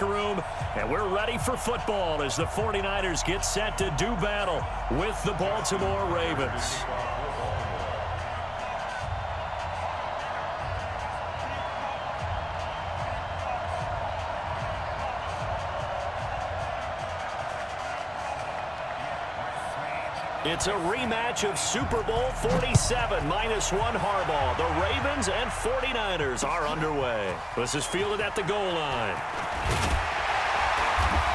locker room, and we're ready for football as the 49ers get set to do battle with the Baltimore Ravens. It's a rematch of Super Bowl 47, -1 Harbaugh. The Ravens and 49ers are underway. This is fielded at the goal line.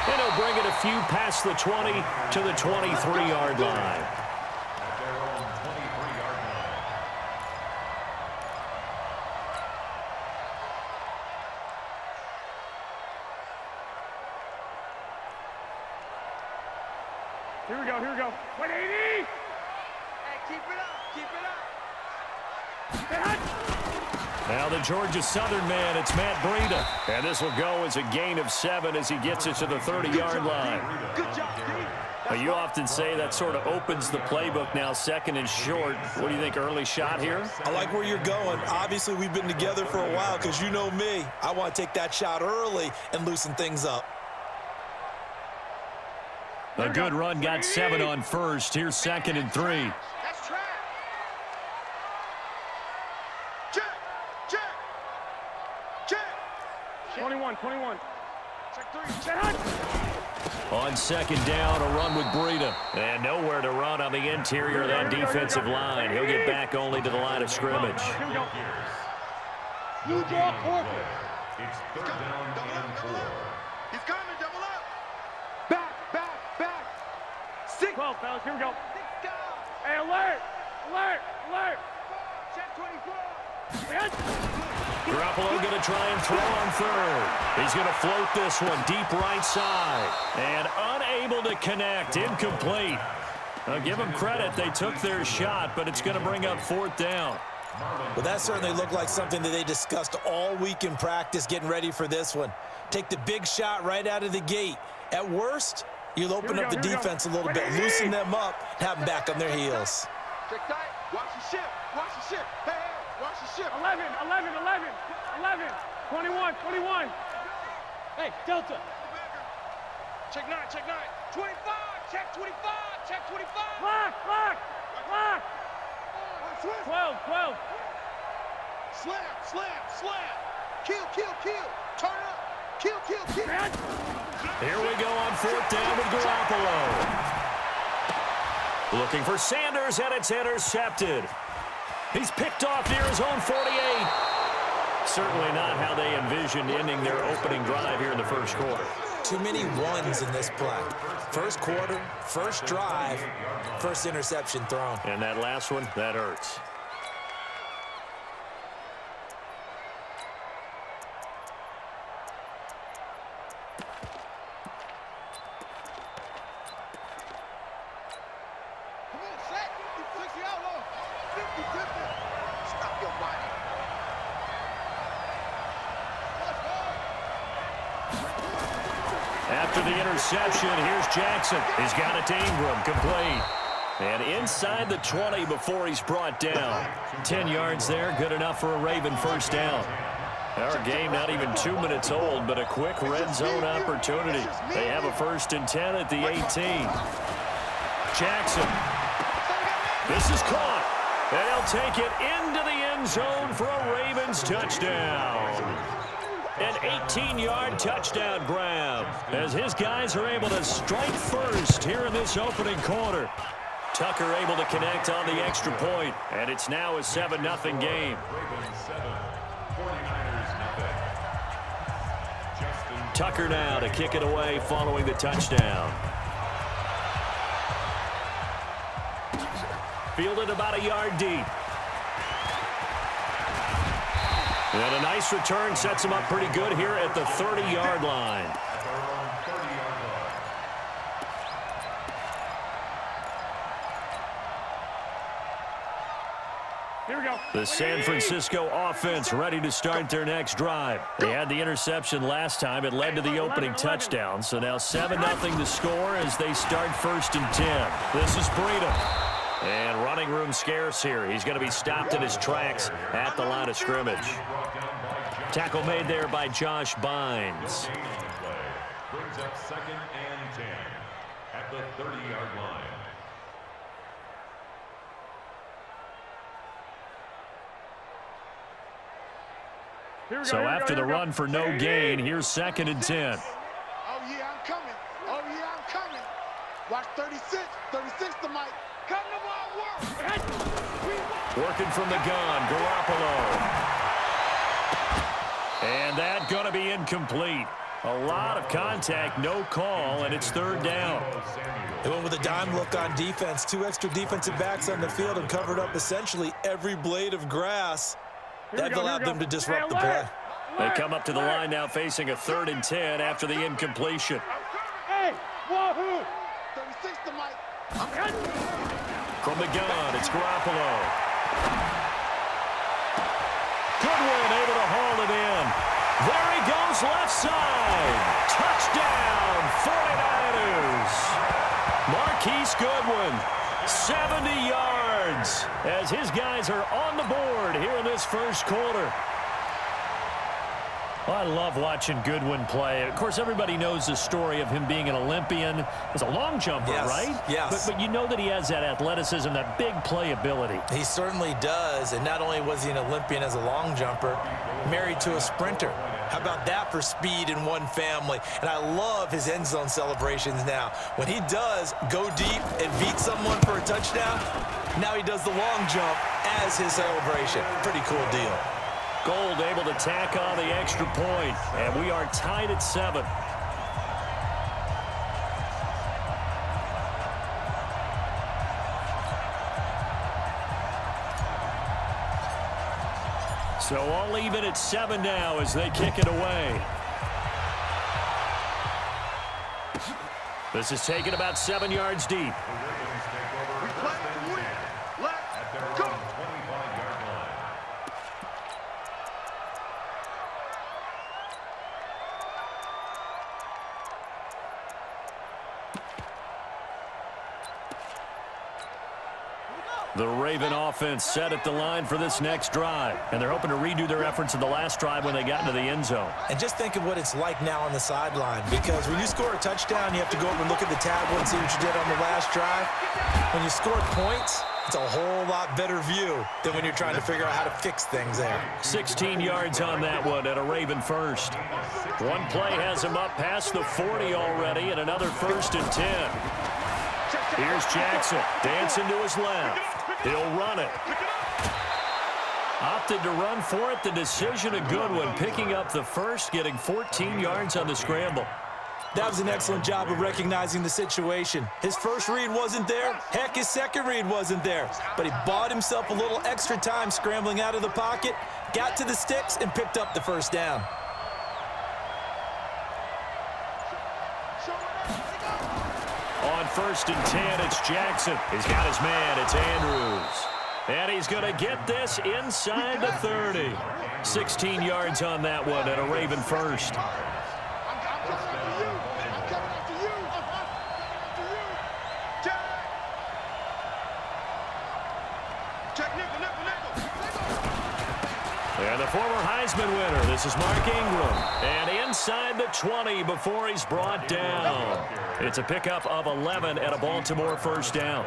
And he'll bring it a few past the 20 to the 23-yard line. Here we go, here we go. 180! Hey, keep it up, keep it up. Now the Georgia Southern man, it's Matt Breida. And this will go as a gain of 7 as he gets it to the 30-yard line. Good job, D. You often say that sort of opens the playbook now, second and short. What do you think, early shot here? I like where you're going. Obviously, we've been together for a while because you know me. I want to take that shot early and loosen things up. A good run, got 7 on first. Here's 2nd and 3. That's track. Check, check, check. 21. Check 3, check. On 2nd down, a run with Breida. And nowhere to run on the interior of that defensive line. He'll get back only to the line of scrimmage. New draw, corner. It's 3rd down and 4. He's coming, double up. Back. 6. 12, fellas, here we go. Hey, alert. Check 24. Garoppolo going to try and throw on 3rd. He's going to float this one deep right side. And unable to connect, incomplete. I'll give them credit. They took their shot, but it's going to bring up 4th down. Well, that certainly looked like something that they discussed all week in practice getting ready for this one. Take the big shot right out of the gate. At worst, you'll open up the defense a little bit, loosen them up, have them back on their heels. Check tight. Watch the ship. Hey, watch the ship. 11. 21. Hey, Delta. Check 9. 25. Check 25. Lock. 12. Slam. Kill. Turn up. Kill. Here we go on 4th down with Garoppolo. Looking for Sanders, and it's intercepted. He's picked off near his own 48. Certainly not how they envisioned ending their opening drive here in the first quarter. Too many ones in this play. First quarter, first drive, first interception thrown. And that last one, that hurts. After the interception, here's Jackson. He's got it to Ingram, complete. And inside the 20 before he's brought down. 10 yards there, good enough for a Raven first down. Our game not even 2 minutes old, but a quick red zone opportunity. They have a 1st and 10 at the 18. Jackson. This is caught. And he'll take it into the end zone for a Ravens touchdown. An 18-yard touchdown grab as his guys are able to strike first here in this opening quarter. Tucker able to connect on the extra point, and it's now a 7-0 game. Tucker now to kick it away following the touchdown. Fielded about a yard deep. And a nice return sets him up pretty good here at the 30-yard line. Here we go. The San Francisco offense ready to start their next drive. They had the interception last time. It led to the opening touchdown. So now 7-0 to score as they start 1st and 10. This is Breida. And running room scarce here. He's going to be stopped in his tracks at the line of scrimmage. Tackle made there by Josh Bynes. brings up 2nd and 10 at the 30-yard line. So after the run for no gain, here's 2nd and 10. Oh, yeah, I'm coming. Oh, yeah, I'm coming. Watch 36. 36 to Mike. Come the ball, work. Working from the gun, Garoppolo. And that going to be incomplete. A lot of contact, no call, and it's 3rd down. They went with a dime look on defense. 2 extra defensive backs on the field and covered up essentially every blade of grass. That allowed them to disrupt the play. They come up to the line now facing a 3rd and 10 after the incompletion. Hey, wahoo! 36 to Mike. From the gun, it's Garoppolo. Goodwin able to haul it in. There he goes, left side. Touchdown, 49ers. Marquise Goodwin, 70 yards, as his guys are on the board here in this first quarter. Well, I love watching Goodwin play. Of course, everybody knows the story of him being an Olympian as a long jumper, Yes, right? yes. But you know that he has that athleticism, that big play ability. He certainly does, and not only was he an Olympian as a long jumper, married to a sprinter. How about that for speed in one family? And I love his end zone celebrations now. When he does go deep and beat someone for a touchdown, now he does the long jump as his celebration. Pretty cool deal. Gold able to tack on the extra point, and we are tied at 7. So all even at 7 now as they kick it away. This is taken about 7 yards deep. We play to win. Let's go. 25-yard line. The Raven offense set at the line for this next drive, and they're hoping to redo their efforts in the last drive when they got into the end zone. And just think of what it's like now on the sideline, because when you score a touchdown, you have to go over and look at the tablet and see what you did on the last drive. When you score points, it's a whole lot better view than when you're trying to figure out how to fix things there. 16 yards on that one at a Raven first. One play has him up past the 40 already, and another 1st and 10. Here's Jackson, dancing to his left. He'll run it. Opted to run for it. The decision a good one, picking up the first, getting 14 yards on the scramble. That was an excellent job of recognizing the situation. His first read wasn't there. Heck, his second read wasn't there. But he bought himself a little extra time scrambling out of the pocket, got to the sticks, and picked up the first down. On 1st and 10, it's Jackson. He's got his man. It's Andrews. And he's going to get this inside the 30. 16 yards on that one at a Raven first. I'm coming after you. I'm coming after you. Check nickel, nickel, nickel. And the former Heisman winner, this is Mark Ingram. And inside the 20 before he's brought down. It's a pickup of 11 at a Baltimore first down.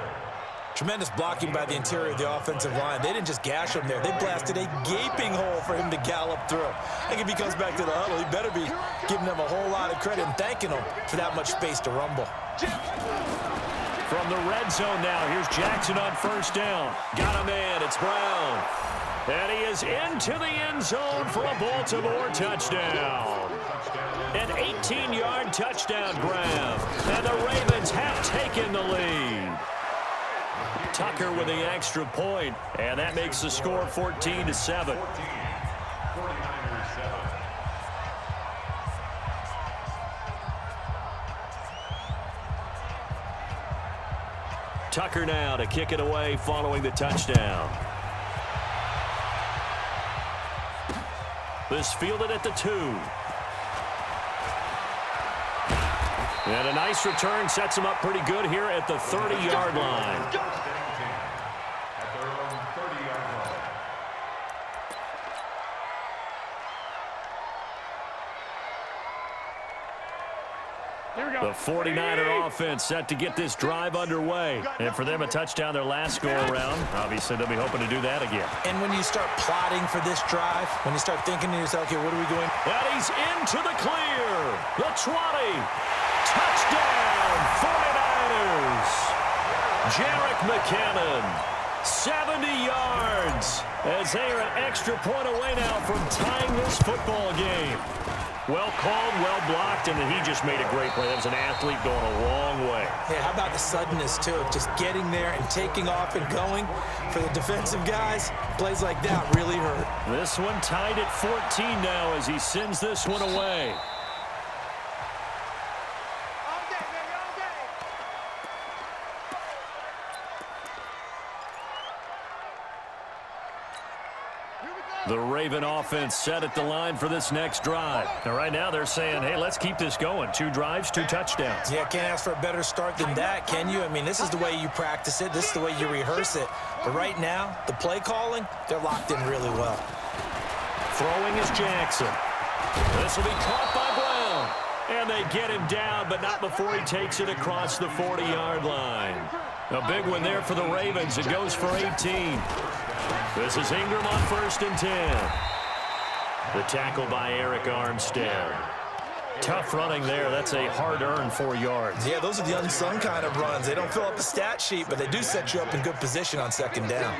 Tremendous blocking by the interior of the offensive line. They didn't just gash him there. They blasted a gaping hole for him to gallop through. I think if he comes back to the huddle, he better be giving them a whole lot of credit and thanking them for that much space to rumble. From the red zone now, here's Jackson on first down. Got a man, it's Brown. And he is into the end zone for a Baltimore touchdown. An 18-yard touchdown grab. And the Ravens have taken the lead. Tucker with the extra point, and that makes the score 14-7. 49ers 7. Tucker now to kick it away following the touchdown. This fielded at the 2. And a nice return sets him up pretty good here at the 30-yard line. At their own 30-yard line. The 49er offense set to get this drive underway. And for them, a touchdown their last go-around. Obviously, they'll be hoping to do that again. And when you start plotting for this drive, when you start thinking to yourself, okay, what are we doing? And he's into the clear. The 20. Touchdown, 49ers. Jarek McKinnon, 70 yards, as they are an extra point away now from tying this football game. Well called, well blocked, and then he just made a great play. That was an athlete going a long way. Yeah, how about the suddenness, too, of just getting there and taking off and going? For the defensive guys, plays like that really hurt. This one tied at 14 now as he sends this one away. The Raven offense set at the line for this next drive. And right now they're saying, hey, let's keep this going. 2 drives, 2 touchdowns. Yeah, can't ask for a better start than that, can you? I mean, this is the way you practice it. This is the way you rehearse it. But right now, the play calling, they're locked in really well. Throwing is Jackson. This will be caught by Brown. And they get him down, but not before he takes it across the 40-yard line. A big one there for the Ravens. It goes for 18. This is Ingram on 1st and 10. The tackle by Eric Armstead. Tough running there. That's a hard-earned 4 yards. Yeah, those are the unsung kind of runs. They don't fill up the stat sheet, but they do set you up in good position on 2nd down.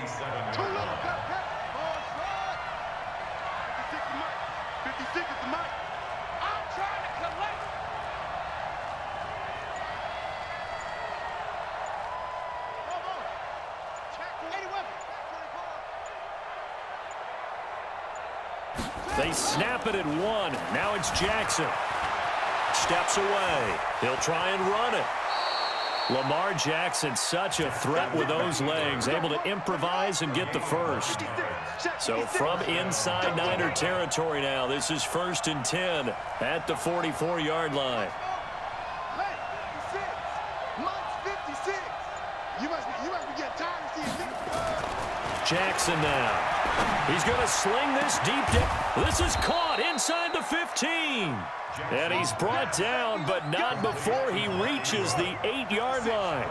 They snap it at 1. Now it's Jackson. Steps away. He'll try and run it. Lamar Jackson, such a threat with those legs, able to improvise and get the first. So from inside Niner territory now, this is 1st and 10 at the 44-yard line. Jackson now. He's going to sling this deep down. This is caught inside the 15. And he's brought down, but not before he reaches the 8-yard line.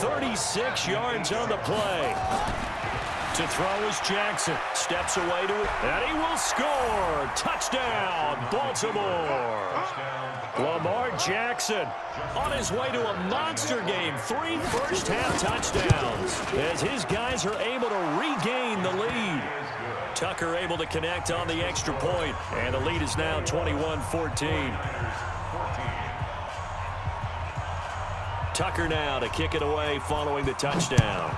36 yards on the play. To throw is Jackson. Steps away to it, and he will score. Touchdown, Baltimore. Lamar Jackson on his way to a monster game. 3 first-half touchdowns as his guys are able to regain the lead. Tucker able to connect on the extra point, and the lead is now 21-14. Tucker now to kick it away following the touchdown.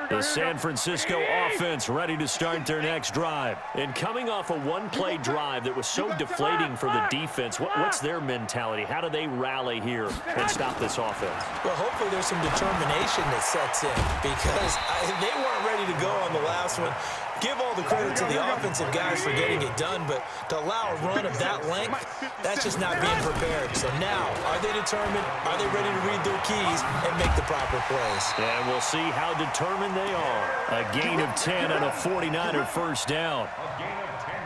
The San Francisco offense ready to start their next drive. And coming off a one-play drive that was so deflating for the defense, what's their mentality? How do they rally here and stop this offense? Well, hopefully there's some determination that sets in because they weren't ready to go on the last one. Give all the credit to the offensive guys for getting it done, but to allow a run of that length, that's just not being prepared. So now, are they determined? Are they ready to read their keys and make the proper plays? And we'll see how determined they are. A gain of 10 on a 49er first down.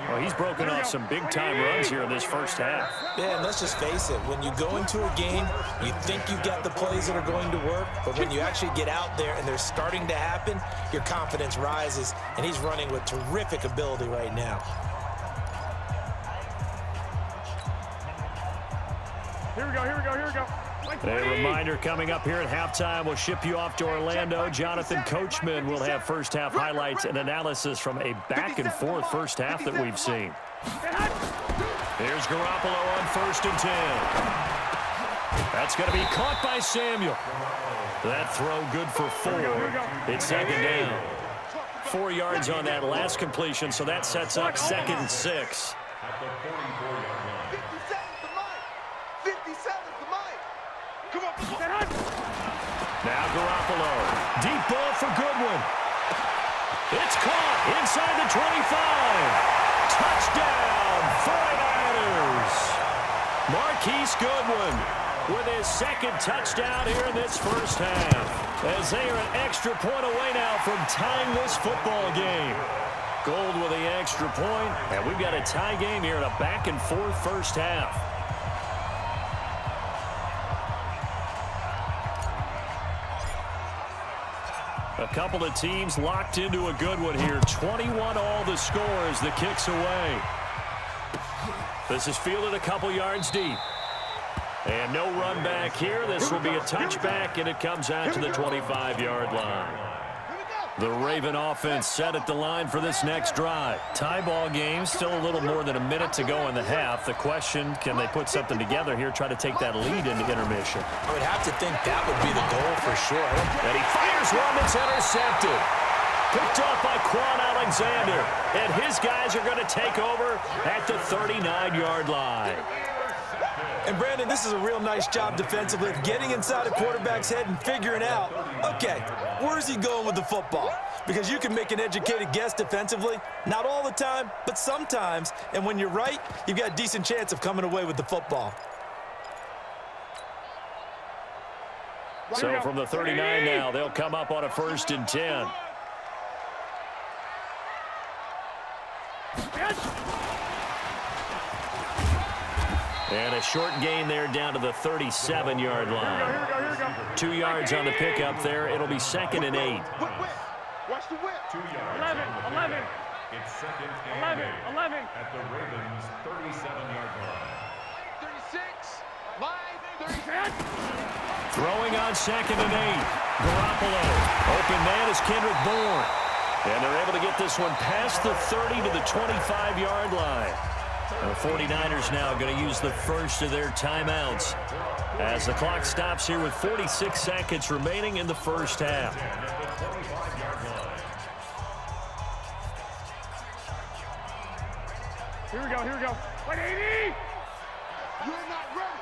Well, he's broken off some big-time runs here in this first half. Yeah, and let's just face it. When you go into a game, you think you've got the plays that are going to work, but when you actually get out there and they're starting to happen, your confidence rises, and he's running with terrific ability right now. Here we go, here we go, here we go. A reminder coming up here at halftime, we'll ship you off to Orlando. Jonathan Coachman will have first-half highlights and analysis from a back-and-forth first half that we've seen. Here's Garoppolo on 1st and 10. That's going to be caught by Samuel. That throw good for 4. It's 2nd down. 4 yards on that last completion, so that sets up 2nd and 6. Now Garoppolo. Deep ball for Goodwin. It's caught inside the 25. Touchdown, 49ers. Marquise Goodwin with his second touchdown here in this first half. As they are an extra point away now from tying this football game. Gold with the extra point, and we've got a tie game here in a back-and-forth first half. A couple of teams locked into a good one here. 21 all the score as the kick's away. This is fielded a couple yards deep. And no run back here. This will be a touchback, and it comes out to the 25-yard line. The Raven offense set at the line for this next drive. Tie ball game, still a little more than a minute to go in the half. The question, can they put something together here, try to take that lead into intermission? I would have to think that would be the goal for sure. And he fires one that's intercepted. Picked off by Quan Alexander. And his guys are going to take over at the 39-yard line. And, Brandon, this is a real nice job defensively of getting inside a quarterback's head and figuring out, okay, where's he going with the football? Because you can make an educated guess defensively, not all the time, but sometimes. And when you're right, you've got a decent chance of coming away with the football. So from the 39 now, they'll come up on a 1st and 10. And a short gain there down to the 37-yard line. 2 yards on the pickup there. It'll be 2nd and 8. Watch the whip. 2 yards. 11. It's 2nd and 8 at the Ravens' 37-yard line. 36. Line. 37. Throwing on 2nd and 8. Garoppolo. Open man is Kendrick Bourne. And they're able to get this one past the 30 to the 25-yard line. The 49ers now going to use the first of their timeouts as the clock stops here with 46 seconds remaining in the first half. Here we go. Wait, 80! You're not ready.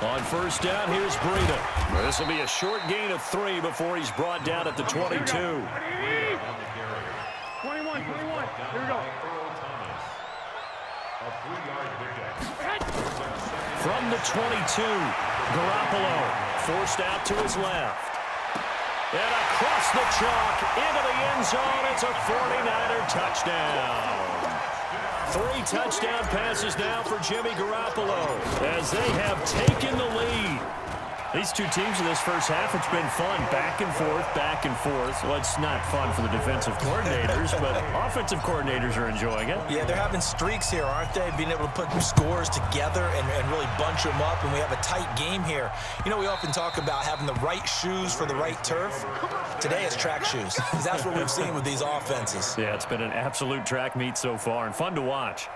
On 1st down, here's Breida. This will be a short gain of 3 before he's brought down at the 22. 21. Here we go. A 3-yard pickup. From the 22, Garoppolo forced out to his left. And across the chalk into the end zone. It's a 49er touchdown. 3 touchdown passes now for Jimmy Garoppolo as they have taken the lead. These two teams in this first half, it's been fun. Back and forth. Well, it's not fun for the defensive coordinators, but offensive coordinators are enjoying it. Yeah, they're having streaks here, aren't they? Being able to put scores together and really bunch them up, and we have a tight game here. You know, we often talk about having the right shoes for the right turf. Today it's track shoes, because that's what we've seen with these offenses. Yeah, it's been an absolute track meet so far, and fun to watch.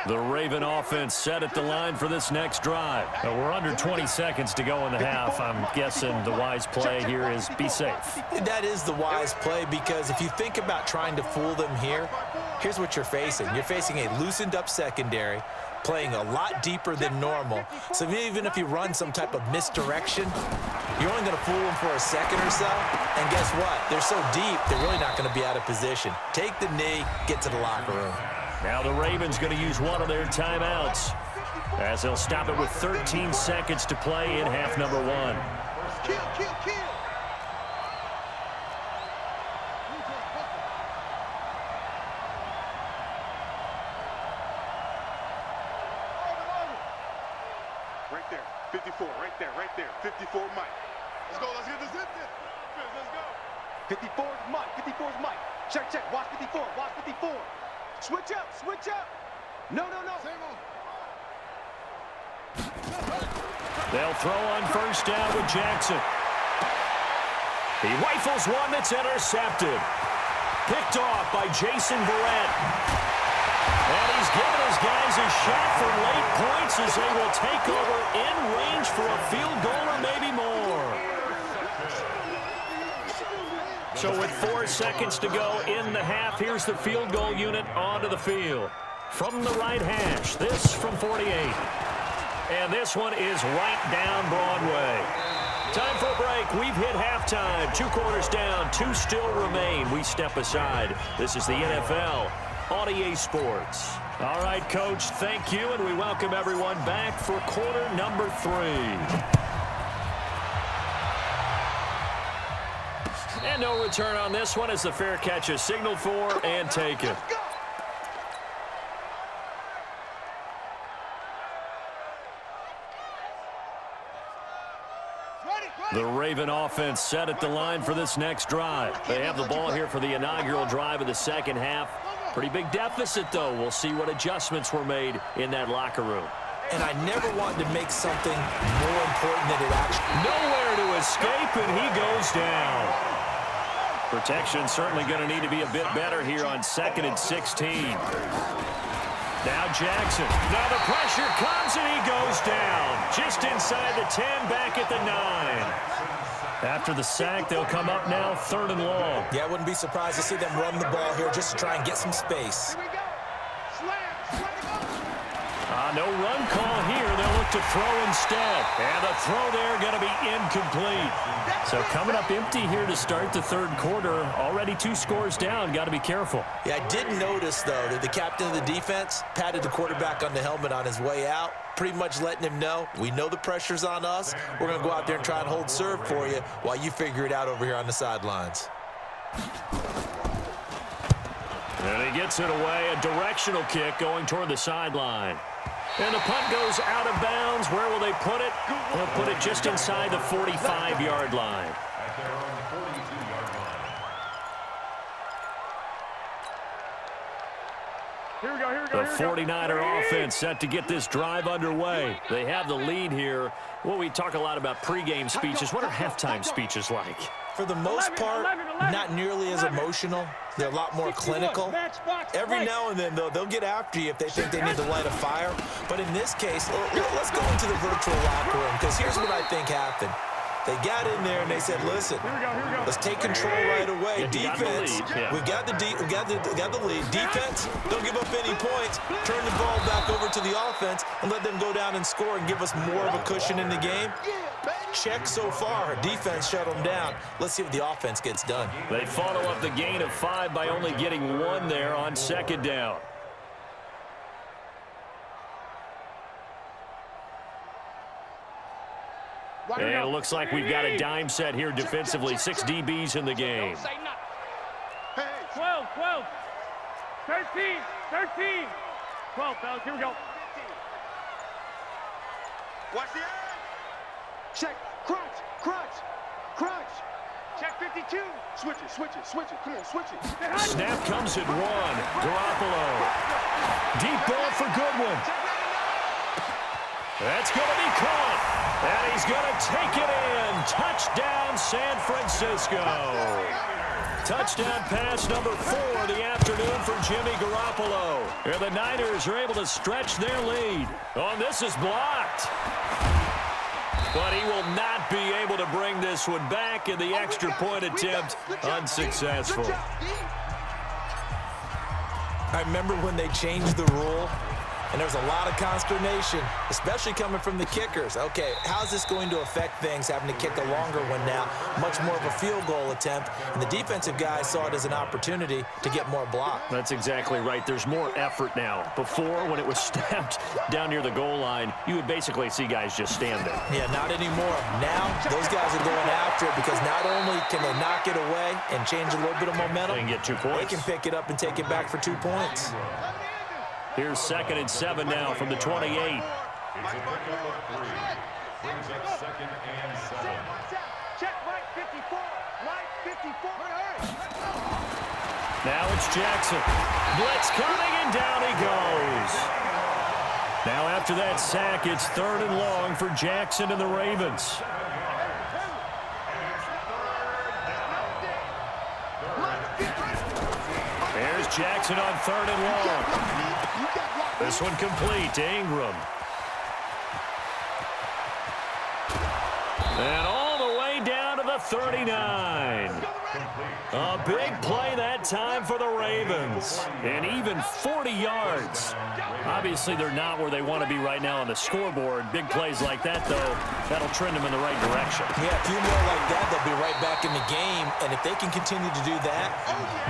The Raven offense set at the line for this next drive. We're under 20 seconds to go in the half. I'm guessing the wise play here is be safe. That is the wise play, because if you think about trying to fool them here, here's what you're facing. You're facing a loosened up secondary, playing a lot deeper than normal. So even if you run some type of misdirection, you're only going to fool them for a second or so. And guess what? They're so deep, they're really not going to be out of position. Take the knee, get to the locker room. Now the Ravens going to use one of their timeouts as they'll stop it with 13 seconds to play in half number 1. Kill. Right there. 54. Right there. 54 Mike. Let's go. Let's get this in there. Let's go. 54 is Mike. Check. Watch 54. Switch up. No. Same on. They'll throw on 1st down with Jackson. He rifles one that's intercepted. Picked off by Jason Verrett. And he's given his guys a shot for late points as they will take over in range for a field goal or maybe more. So with 4 seconds to go in the half, here's the field goal unit onto the field. From the right hash, this from 48. And this one is right down Broadway. Time for a break. We've hit halftime. 2 quarters down, 2 still remain. We step aside. This is the NFL on EA Sports. All right, Coach, thank you, and we welcome everyone back for quarter number 3. And no return on this one as the fair catch is signaled for and taken. The Raven offense set at the line for this next drive. They have the ball here for the inaugural drive of the second half. Pretty big deficit, though. We'll see what adjustments were made in that locker room. And I never wanted to make something more important than it actually. Nowhere to escape, and he goes down. Protection certainly going to need to be a bit better here on 2nd and 16. Now Jackson. Now the pressure comes, and he goes down. Just inside the 10, back at the 9. After the sack, they'll come up now 3rd and long. Yeah, I wouldn't be surprised to see them run the ball here just to try and get some space. Here we go. Slam. No run call here. They'll look to throw instead. And the throw there going to be incomplete. So coming up empty here to start the 3rd quarter. Already 2 scores down. Got to be careful. Yeah, I did notice, though, that the captain of the defense patted the quarterback on the helmet on his way out, pretty much letting him know, we know the pressure's on us. We're going to go out there and try and hold serve for you while you figure it out over here on the sidelines. And he gets it away. A directional kick going toward the sideline. And the punt goes out of bounds. Where will they put it? They'll put it just inside the 45-yard line. At their own 42-yard line. Here we go, here we go, The 49er offense set to get this drive underway. They have the lead here. Well, we talk a lot about pregame speeches. What are halftime speeches like? For the most part, not nearly as emotional. They're a lot more clinical. Every now and then, though, they'll get after you if they think they need to light a fire. But in this case, let's go into the virtual locker room, because here's what I think happened. They got in there and they said, listen, let's take control right away. Defense, we got the lead. Defense, don't give up any points. Turn the ball back over to the offense and let them go down and score and give us more of a cushion in the game. Check so far. Defense shut them down. Let's see what the offense gets done. They follow up the gain of 5 by only getting 1 there on 2nd down. And it looks like we've got a dime set here defensively. 6 DBs in the game. 12, 13, 13. 12, fellas, here we go. Watch the end. Check. Crunch. Check 52. Switch it. Come on, switch it. Snap comes at 1. Garoppolo. Deep ball for Goodwin. That's going to be caught. And he's going to take it in. Touchdown, San Francisco. Touchdown pass number 4 of the afternoon for Jimmy Garoppolo. And the Niners are able to stretch their lead. Oh, and this is blocked. But he will not be able to bring this one back, and the extra point attempt unsuccessful. I remember when they changed the rule, and there was a lot of consternation, especially coming from the kickers. Okay, how's this going to affect things, having to kick a longer one now, much more of a field goal attempt, and the defensive guys saw it as an opportunity to get more block. That's exactly right. There's more effort now. Before, when it was snapped down near the goal line, you would basically see guys just stand there. Yeah, not anymore. Now, those guys are going after it because not only can they knock it away and change a little bit of momentum, They can get 2 points. they can pick it up and take it back for 2 points. Here's 2nd and 7 now from the 28. It's a pickup of 3. Brings up 2nd and 7. Check right 54. Right 54. Now it's Jackson. Blitz coming, and down he goes. Now after that sack, it's 3rd and long for Jackson and the Ravens. There's Jackson on 3rd and long. This one complete to Ingram. And all the way down to the 39. A big play that time for the Ravens. And even 40 yards. Obviously, they're not where they want to be right now on the scoreboard. Big plays like that, though, that'll trend them in the right direction. Yeah, a few more like that, they'll be right back in the game. And if they can continue to do that,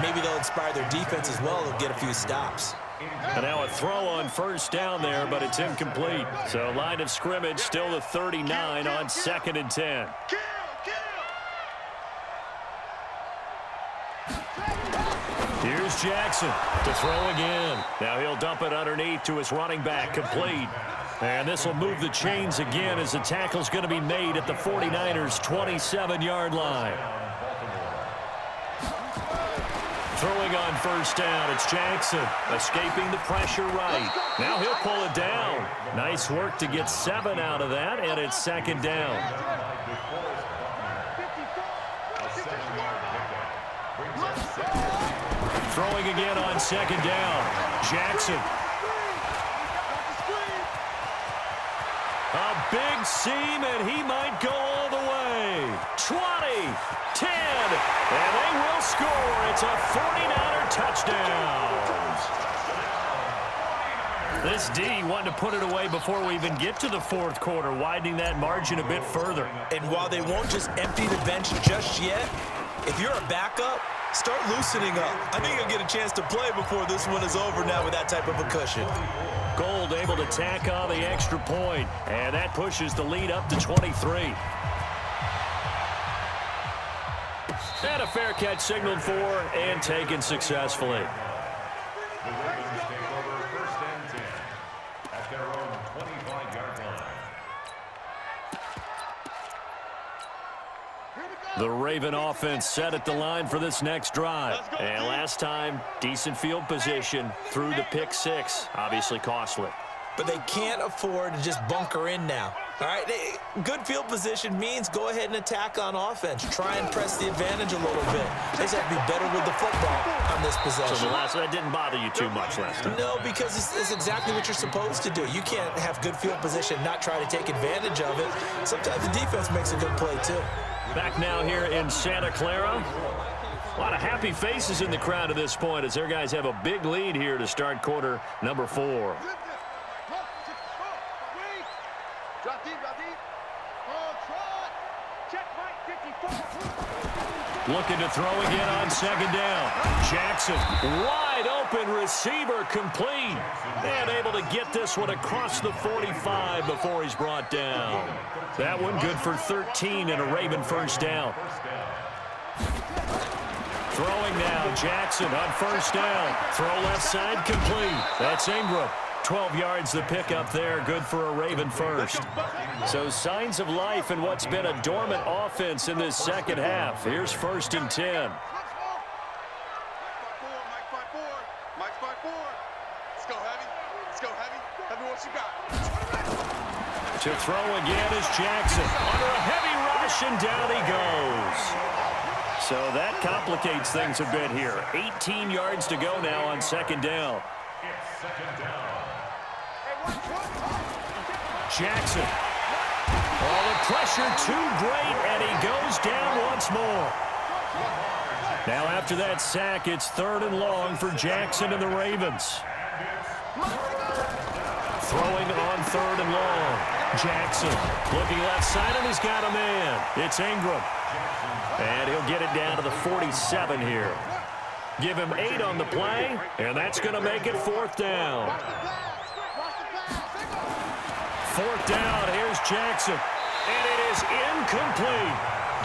maybe they'll inspire their defense as well. They'll get a few stops. And now a throw on first down there, but it's incomplete. So line of scrimmage still the 39 on 2nd and 10. Here's Jackson to throw again. Now he'll dump it underneath to his running back, complete. And this will move the chains again as the tackle's going to be made at the 49ers' 27-yard line. Throwing on first down, it's Jackson, escaping the pressure right. Now he'll pull it down. Nice work to get 7 out of that, and it's 2nd down. Throwing again on 2nd down. Jackson. A big seam, and he might go all the way. 20, 10, and they will score. It's a 49er touchdown. This D wanted to put it away before we even get to the 4th quarter, widening that margin a bit further. And while they won't just empty the bench just yet, if you're a backup, start loosening up. I think you'll get a chance to play before this one is over now with that type of a cushion. Gold able to tack on the extra point, and that pushes the lead up to 23. And a fair catch signaled for and taken successfully. The Ravens take over 1st and 10 at their own 25-yard line. The Raven offense set at the line for this next drive. And last time, decent field position through the pick 6. Obviously costly. But they can't afford to just bunker in now. All right, good field position means go ahead and attack on offense. Try and press the advantage a little bit. They just have to be better with the football on this possession. So that didn't bother you too much last time? No, because it's exactly what you're supposed to do. You can't have good field position, not try to take advantage of it. Sometimes the defense makes a good play too. Back now here in Santa Clara. A lot of happy faces in the crowd at this point as their guys have a big lead here to start quarter number 4. Drop deep, drop deep. Oh, trot. Check right, 54. Looking to throw again on 2nd down. Jackson, wide open receiver, complete. And able to get this one across the 45 before he's brought down. That one good for 13 and a Raven first down. Throwing now, Jackson on first down. Throw left side, complete. That's Ingram. 12 yards the pickup there, good for a Raven first. So signs of life in what's been a dormant offense in this second half. Here's 1st and 10. Mike 5-4. Mike 5-4. Let's go heavy. Let's go heavy. Heavy, what you got? To throw again is Jackson. Under a heavy rush, and down he goes. So that complicates things a bit here. 18 yards to go now on 2nd down. It's 2nd down. Jackson. Oh, the pressure too great, and he goes down once more. Now after that sack, it's 3rd and long for Jackson and the Ravens. Throwing on 3rd and long. Jackson looking left side, and he's got a man. It's Ingram. And he'll get it down to the 47 here. Give him 8 on the play, and that's going to make it 4th down. 4th down, here's Jackson. And it is incomplete.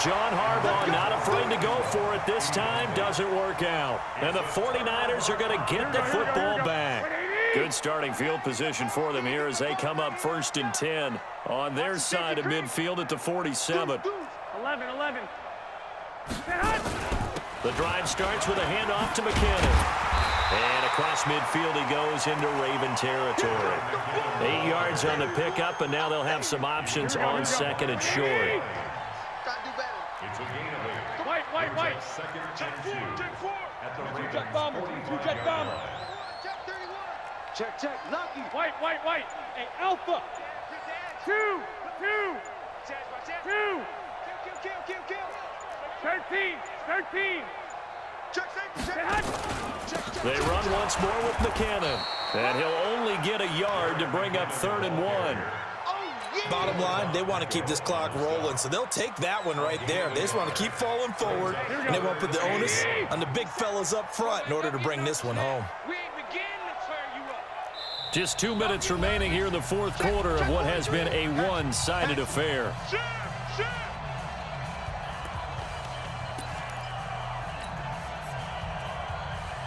John Harbaugh not afraid to go for it this time. Doesn't work out. And the 49ers are going to get the football back. Good starting field position for them here as they come up 1st and 10 on their side of midfield at the 47. 11. The drive starts with a handoff to McKinnon. And across midfield he goes into Raven territory. 8 yards on the pickup, and now they'll have some options on 2nd and short. It's a gain of 8. White. 2nd and 2 at the Ravens 45-yard line. Check, Lucky. White. Hey, Alpha. 2. 13. They run once more with McKinnon. And he'll only get a yard to bring up 3rd and 1. Bottom line, they want to keep this clock rolling, so they'll take that one right there. They just want to keep falling forward, and they won't put the onus on the big fellas up front in order to bring this one home. We begin the turn Just 2 minutes remaining here in the fourth quarter of what has been a one-sided affair.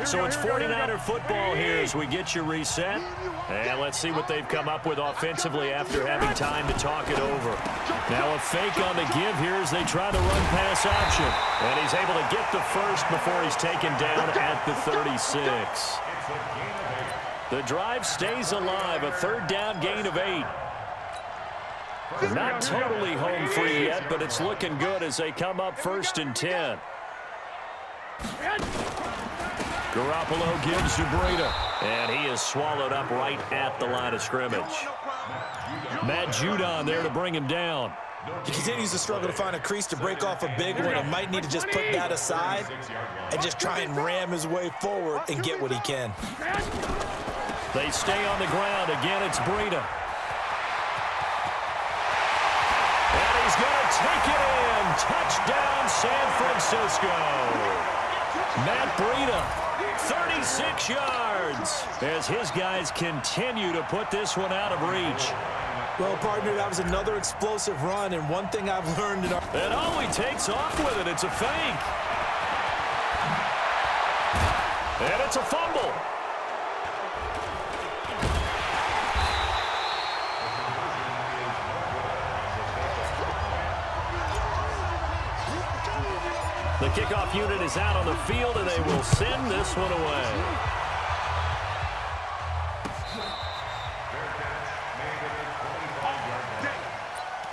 So it's 49er football here as we get you reset. And let's see what they've come up with offensively after having time to talk it over. Now a fake on the give here as they try the run-pass option. And he's able to get the first before he's taken down at the 36. The drive stays alive, a third down gain of 8. Not totally home free yet, but it's looking good as they come up 1st and 10. Garoppolo gives to Breida, and he is swallowed up right at the line of scrimmage. Matt Judon there to bring him down. He continues to struggle to find a crease to break off a big one and might need to just put that aside and just try and ram his way forward and get what he can. They stay on the ground. Again, it's Breida. And he's going to take it in. Touchdown, San Francisco. Matt Breida, 36 yards, as his guys continue to put this one out of reach. Well, partner, that was another explosive run, and one thing I've learned in our... And oh, he takes off with it. It's a fake. And it's a fumble. The kickoff unit is out on the field, and they will send this one away.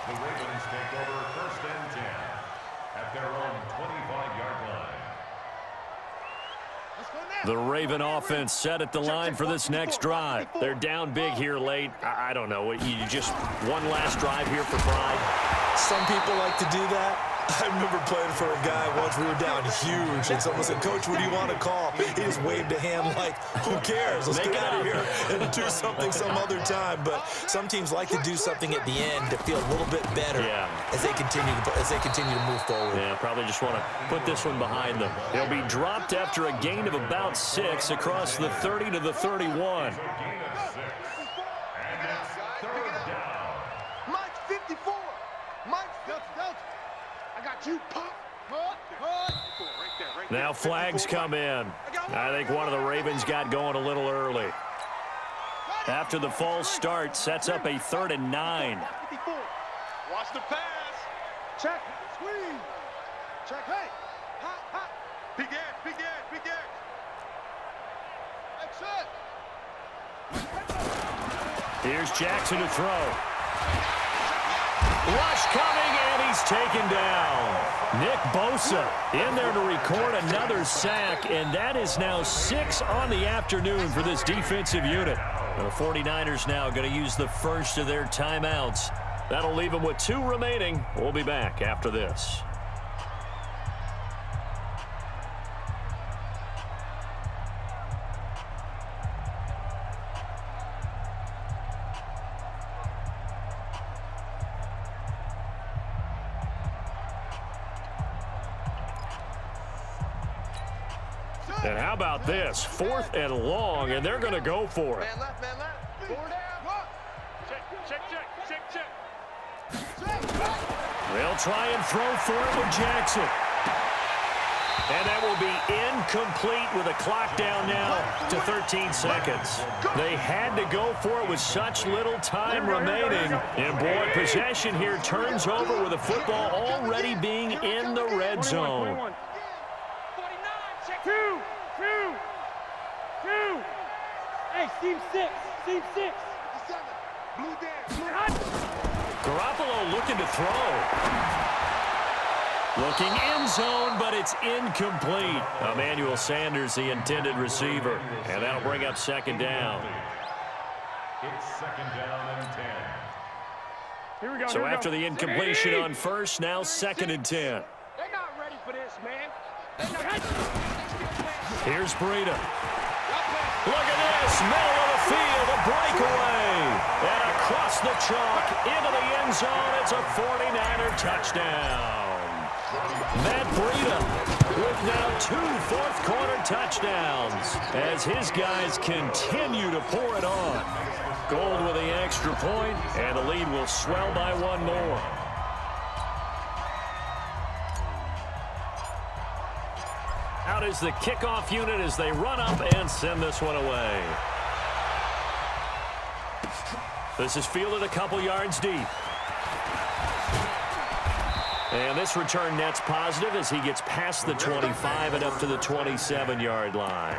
The Ravens take over 1st and 10 at their own 25-yard line. The Raven offense set at the line for this next drive. They're down big here late. I don't know. You just one last drive here for pride? Some people like to do that. I remember playing for a guy once. We were down huge, and someone said, "Coach, what do you want to call?" He just waved a hand like, "Who cares? Let's get out of here and do something some other time." But some teams like to do something at the end to feel a little bit better as they continue to move forward. Yeah, probably just want to put this one behind them. They'll be dropped after a gain of about 6 across the 30 to the 31. Now flags come in. I think one of the Ravens got going a little early. After the false start, sets up a 3rd and 9. Watch the pass. Check. Squeeze. Check. Hey. Hot, hot. Big edge, big edge, big edge. Here's Jackson to throw. Rush coming, and he's taken down. Nick Bosa in there to record another sack, and that is now 6 on the afternoon for this defensive unit. And the 49ers now going to use the first of their timeouts. That'll leave them with 2 remaining. We'll be back after this. And how about this? 4th and long, and they're going to go for it. Man left, man left. 4 down. Check. They'll try and throw for it with Jackson. And that will be incomplete with a clock down now to 13 seconds. They had to go for it with such little time remaining. And boy, possession here turns over with the football already being in the red zone. 49, check. 2. Hey, seam 6. Blue down. Garoppolo looking to throw. Looking end zone, but it's incomplete. Emmanuel Sanders, the intended receiver. And that'll bring up 2nd down. It's 2nd down and 10. Here we go. So after the incompletion on 1st, now 2nd and 10. They're not ready for this, man. Here's Breida. Look at this, middle of the field, a breakaway. And across the chalk, into the end zone, it's a 49er touchdown. Matt Breida with now 2 fourth-quarter touchdowns as his guys continue to pour it on. Gold with the extra point, and the lead will swell by 1 more. Out is the kickoff unit as they run up and send this one away. This is fielded a couple yards deep. And this return net's positive as he gets past the 25 and up to the 27-yard line.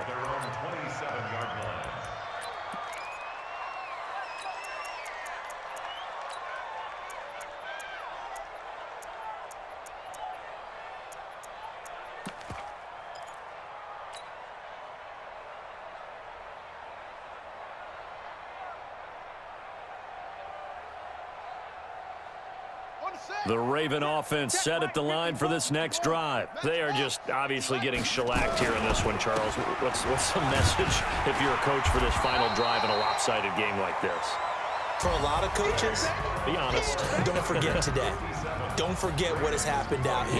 The Raven offense set at the line for this next drive. They are just obviously getting shellacked here in this one, Charles. What's the message if you're a coach for this final drive in a lopsided game like this? For a lot of coaches, Be honest. don't forget today. Don't forget what has happened out here.